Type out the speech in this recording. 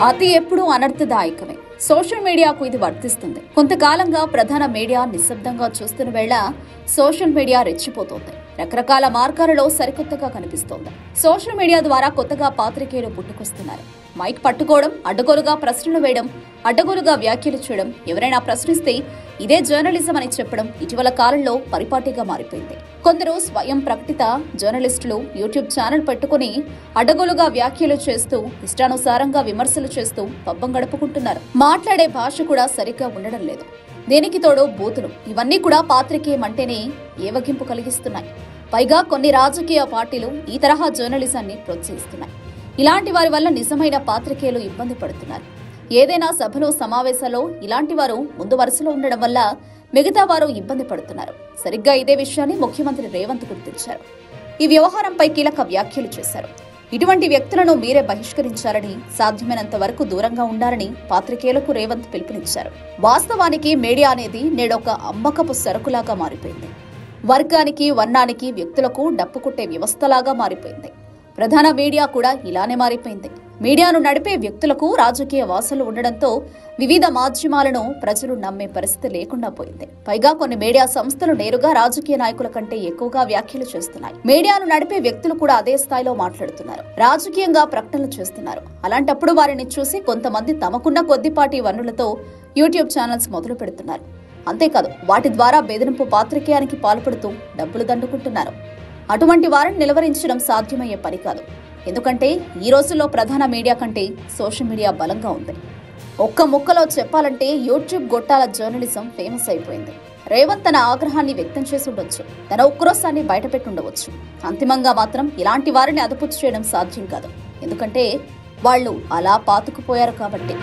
అతి ఎప్పుడూ అనర్థదాయకమే. సోషల్ మీడియాకు ఇది వర్తిస్తుంది. కొంతకాలంగా ప్రధాన మీడియా నిశ్శబ్దంగా చూస్తున్న వేళ సోషల్ మీడియా రెచ్చిపోతోంది. రకరకాల మార్గాలలో సరికొత్తగా కనిపిస్తోంది. సోషల్ మీడియా ద్వారా కొత్తగా పాత్రికేయులు పుట్టుకొస్తున్నారు. మైక్ పట్టుకోవడం, అడ్డగోలుగా ప్రశ్నలు వేయడం, అడ్డగోలుగా వ్యాఖ్యలు చేయడం, ఎవరైనా ప్రశ్నిస్తే ఇదే జర్నలిజం అని చెప్పడం ఇటీవల కాలంలో పరిపాటిగా మారిపోయింది. కొందరు స్వయం ప్రకటిత జర్నలిస్టులు యూట్యూబ్ ఛానల్ పెట్టుకుని అడ్డగోలుగా వ్యాఖ్యలు చేస్తూ ఇష్టానుసారంగా విమర్శలు చేస్తూ పబ్బం గడుపుకుంటున్నారు. మాట్లాడే భాష కూడా సరిగ్గా ఉండడం లేదు. దేనికి తోడు బూతులు. ఇవన్నీ కూడా పాత్రికేయం అంటేనే ఏవగింపు కలిగిస్తున్నాయి. పైగా కొన్ని రాజకీయ పార్టీలు ఈ తరహా జర్నలిజాన్ని ప్రోత్సహిస్తున్నాయి. ఇలాంటి వారి వల్ల నిజమైన పాత్రికేయులు ఇబ్బంది పడుతున్నారు. ఏదైనా సభలో సమావేశాల్లో ఇలాంటి వారు ముందు వరుసలో ఉండడం వల్ల మిగతా వారు ఇబ్బంది పడుతున్నారు. సరిగ్గా ఇదే విషయాన్ని ముఖ్యమంత్రి రేవంత్ గుర్తించారు. ఈ వ్యవహారంపై కీలక వ్యాఖ్యలు చేశారు. ఇటువంటి వ్యక్తులను మీరే బహిష్కరించాలని, సాధ్యమైనంత వరకు దూరంగా ఉండాలని పాత్రికేయులకు రేవంత్ పిలుపునిచ్చారు. వాస్తవానికి మీడియా అనేది నేడొక అమ్మకపు సరుకులాగా మారిపోయింది. వర్గానికి, వర్ణానికి, వ్యక్తులకు డప్పు కొట్టే వ్యవస్థలాగా మారిపోయింది. ప్రధాన మీడియా కూడా ఇలానే మారిపోయింది. మీడియాను నడిపే వ్యక్తులకు రాజకీయ వాసనలు ఉండడంతో వివిధ మాధ్యమాలను ప్రజలు నమ్మే పరిస్థితి లేకుండా పోయింది. పైగా కొన్ని మీడియా సంస్థలు నేరుగా రాజకీయ నాయకుల కంటే ఎక్కువగా వ్యాఖ్యలు చేస్తున్నాయి. మీడియాను నడిపే వ్యక్తులు కూడా అదే స్థాయిలో మాట్లాడుతున్నారు, రాజకీయంగా ప్రకటనలు చేస్తున్నారు. అలాంటప్పుడు వారిని చూసి కొంతమంది తమకున్న కొద్దిపాటి వనరులతో యూట్యూబ్ ఛానల్స్ మొదలు పెడుతున్నారు. అంతేకాదు, వాటి ద్వారా బెదిరింపు పాత్రికేయానికి పాల్పడుతూ డబ్బులు దండుకుంటున్నారు. అటువంటి వారిని నిలువరించడం సాధ్యమయ్యే పని కాదు. ఎందుకంటే ఈ రోజుల్లో ప్రధాన మీడియా కంటే సోషల్ మీడియా బలంగా ఉంది. ఒక్క ముక్కలో చెప్పాలంటే యూట్యూబ్ గొట్టాల జర్నలిజం ఫేమస్ అయిపోయింది. రేవంత్ తన ఆగ్రహాన్ని వ్యక్తం చేసి ఉండొచ్చు, తన ఉక్రోశాన్ని బయటపెట్టుండవచ్చు. అంతిమంగా మాత్రం ఇలాంటి వారిని అదుపు చేయడం సాధ్యం కాదు. ఎందుకంటే వాళ్ళు అలా పాతుకుపోయారు కాబట్టి.